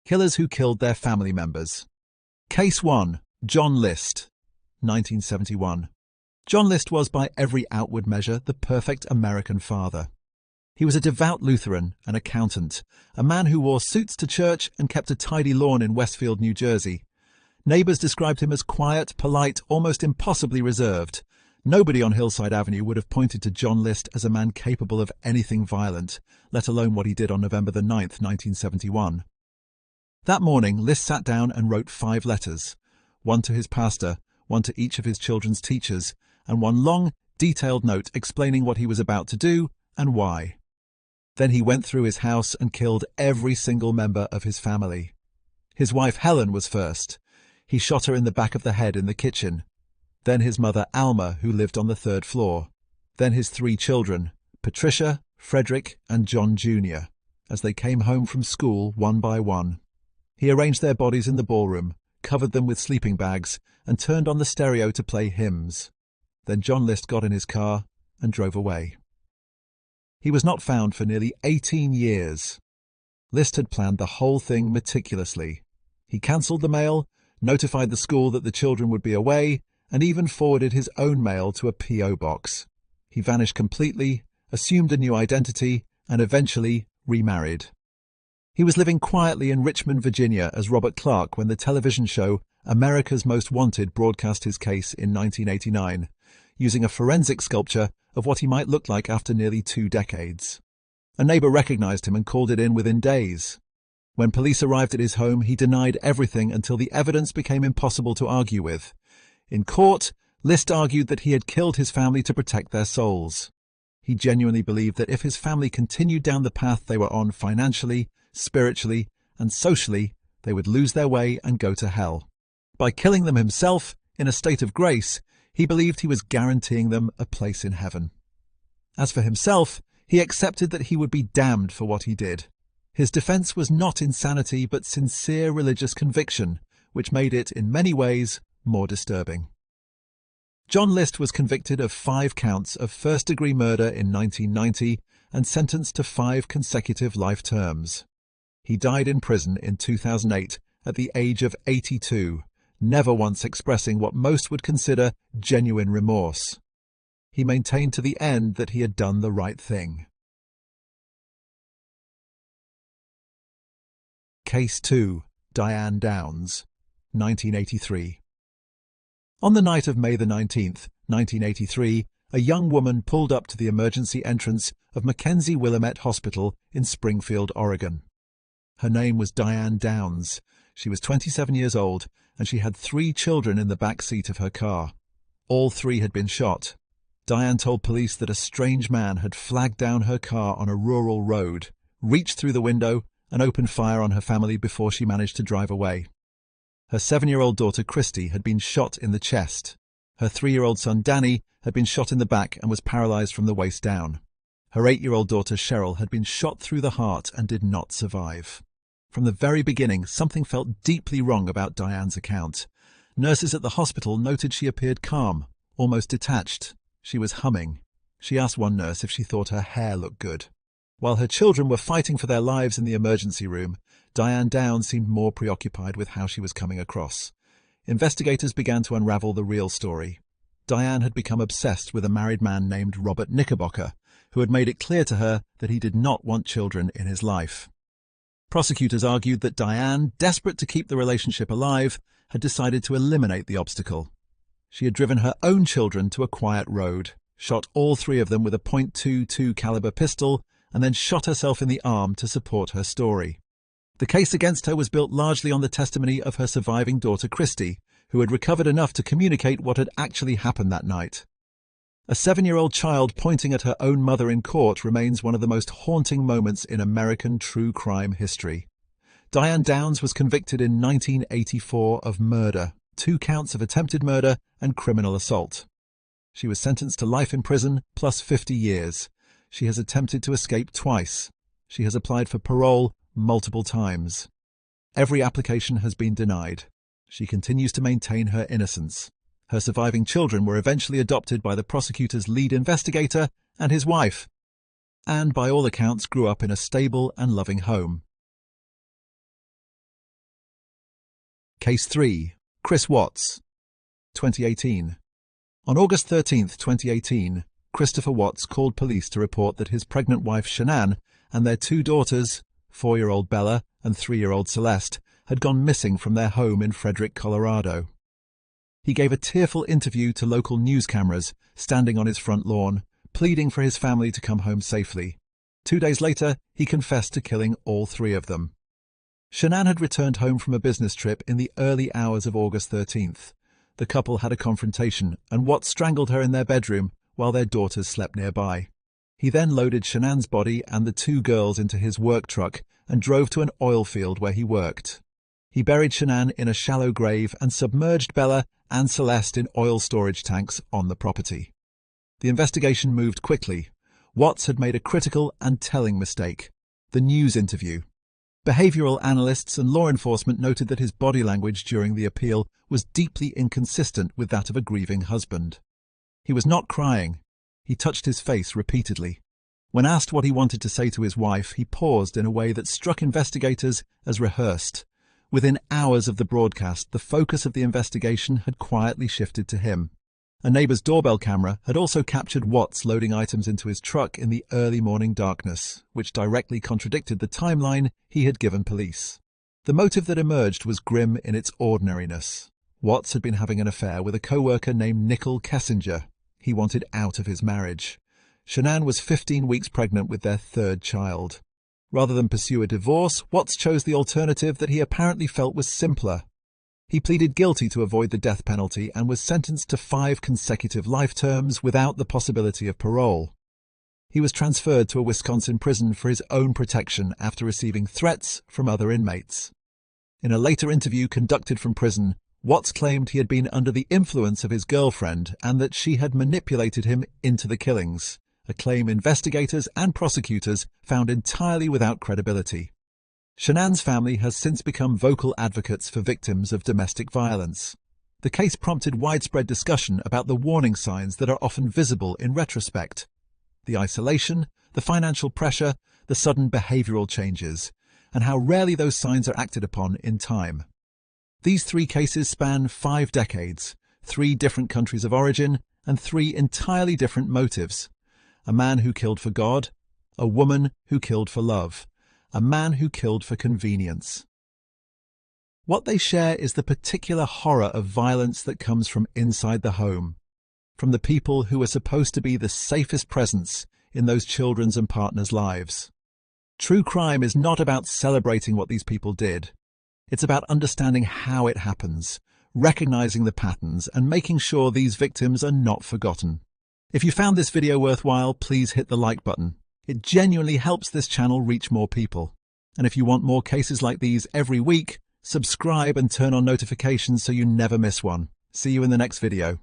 Killers who killed their family members. Case 1. John List, 1971. John List was, by every outward measure, the perfect American father. He was a devout Lutheran, an accountant, a man who wore suits to church and kept a tidy lawn in Westfield, New Jersey. Neighbors described him as quiet, polite, almost impossibly reserved. Nobody on Hillside Avenue would have pointed to John List as a man capable of anything violent, let alone what he did on November the 9th, 1971. That morning, List sat down and wrote 5 letters, one to his pastor, one to each of his children's teachers, and one long, detailed note explaining what he was about to do and why. Then he went through his house and killed every single member of his family. His wife Helen was first. He shot her in the back of the head in the kitchen. Then his mother Alma, who lived on the 3rd floor. Then his 3 children, Patricia, Frederick, and John Jr., as they came home from school one by one. He arranged their bodies in the ballroom, covered them with sleeping bags, and turned on the stereo to play hymns. Then John List got in his car and drove away. He was not found for nearly 18 years. List had planned the whole thing meticulously. He cancelled the mail, notified the school that the children would be away, and even forwarded his own mail to a P.O. box. He vanished completely, assumed a new identity, and eventually remarried. He was living quietly in Richmond, Virginia as Robert Clark when the television show America's Most Wanted broadcast his case in 1989, using a forensic sculpture of what he might look like after nearly 2 decades. A neighbor recognized him and called it in within days. When police arrived at his home, he denied everything until the evidence became impossible to argue with. In court, List argued that he had killed his family to protect their souls. He genuinely believed that if his family continued down the path they were on financially, spiritually, and socially, they would lose their way and go to hell. By killing them himself, in a state of grace, he believed he was guaranteeing them a place in heaven. As for himself, he accepted that he would be damned for what he did. His defense was not insanity but sincere religious conviction, which made it, in many ways, more disturbing. John List was convicted of 5 counts of first-degree murder in 1990 and sentenced to 5 consecutive life terms. He died in prison in 2008 at the age of 82, never once expressing what most would consider genuine remorse. He maintained to the end that he had done the right thing. Case 2. Diane Downs, 1983. On the night of May the 19th, 1983, a young woman pulled up to the emergency entrance of Mackenzie Willamette Hospital in Springfield, Oregon. Her name was Diane Downs. She was 27 years old, and she had 3 children in the back seat of her car. All 3 had been shot. Diane told police that a strange man had flagged down her car on a rural road, reached through the window, and opened fire on her family before she managed to drive away. Her 7-year-old daughter Christy had been shot in the chest. Her 3-year-old son Danny had been shot in the back and was paralyzed from the waist down. Her 8-year-old daughter Cheryl had been shot through the heart and did not survive. From the very beginning, something felt deeply wrong about Diane's account. Nurses at the hospital noted she appeared calm, almost detached. She was humming. She asked one nurse if she thought her hair looked good. While her children were fighting for their lives in the emergency room, Diane Downs seemed more preoccupied with how she was coming across. Investigators began to unravel the real story. Diane had become obsessed with a married man named Robert Knickerbocker, who had made it clear to her that he did not want children in his life. Prosecutors argued that Diane, desperate to keep the relationship alive, had decided to eliminate the obstacle. She had driven her own children to a quiet road, shot all 3 of them with a .22 caliber pistol, and then shot herself in the arm to support her story. The case against her was built largely on the testimony of her surviving daughter Christy, who had recovered enough to communicate what had actually happened that night. A 7-year-old child pointing at her own mother in court remains one of the most haunting moments in American true crime history. Diane Downs was convicted in 1984 of murder, 2 counts of attempted murder and criminal assault. She was sentenced to life in prison plus 50 years. She has attempted to escape twice. She has applied for parole multiple times. Every application has been denied. She continues to maintain her innocence. Her surviving children were eventually adopted by the prosecutor's lead investigator and his wife, and by all accounts grew up in a stable and loving home. Case 3. Chris Watts, 2018. On August 13, 2018, Christopher Watts called police to report that his pregnant wife Shanann and their 2 daughters, 4-year-old Bella and 3-year-old Celeste, had gone missing from their home in Frederick, Colorado. He gave a tearful interview to local news cameras, standing on his front lawn, pleading for his family to come home safely. 2 days later, he confessed to killing all 3 of them. Shanann had returned home from a business trip in the early hours of August 13th. The couple had a confrontation, and Watts strangled her in their bedroom while their daughters slept nearby. He then loaded Shanann's body and the 2 girls into his work truck and drove to an oil field where he worked. He buried Shanann in a shallow grave and submerged Bella and Celeste in oil storage tanks on the property. The investigation moved quickly. Watts had made a critical and telling mistake: the news interview. Behavioral analysts and law enforcement noted that his body language during the appeal was deeply inconsistent with that of a grieving husband. He was not crying. He touched his face repeatedly. When asked what he wanted to say to his wife, he paused in a way that struck investigators as rehearsed. Within hours of the broadcast, the focus of the investigation had quietly shifted to him. A neighbor's doorbell camera had also captured Watts loading items into his truck in the early morning darkness, which directly contradicted the timeline he had given police. The motive that emerged was grim in its ordinariness. Watts had been having an affair with a co-worker named Nicole Kessinger. He wanted out of his marriage. Shanann was 15 weeks pregnant with their 3rd child. Rather than pursue a divorce, Watts chose the alternative that he apparently felt was simpler. He pleaded guilty to avoid the death penalty and was sentenced to 5 consecutive life terms without the possibility of parole. He was transferred to a Wisconsin prison for his own protection after receiving threats from other inmates. In a later interview conducted from prison, Watts claimed he had been under the influence of his girlfriend and that she had manipulated him into the killings, a claim investigators and prosecutors found entirely without credibility. Shanann's family has since become vocal advocates for victims of domestic violence. The case prompted widespread discussion about the warning signs that are often visible in retrospect: the isolation, the financial pressure, the sudden behavioral changes, and how rarely those signs are acted upon in time. These 3 cases span 5 decades, 3 different countries of origin, and 3 entirely different motives. A man who killed for God, a woman who killed for love, a man who killed for convenience. What they share is the particular horror of violence that comes from inside the home, from the people who are supposed to be the safest presence in those children's and partners' lives. True crime is not about celebrating what these people did. It's about understanding how it happens, recognizing the patterns, and making sure these victims are not forgotten. If you found this video worthwhile, please hit the like button. It genuinely helps this channel reach more people. And if you want more cases like these every week, subscribe and turn on notifications so you never miss one. See you in the next video.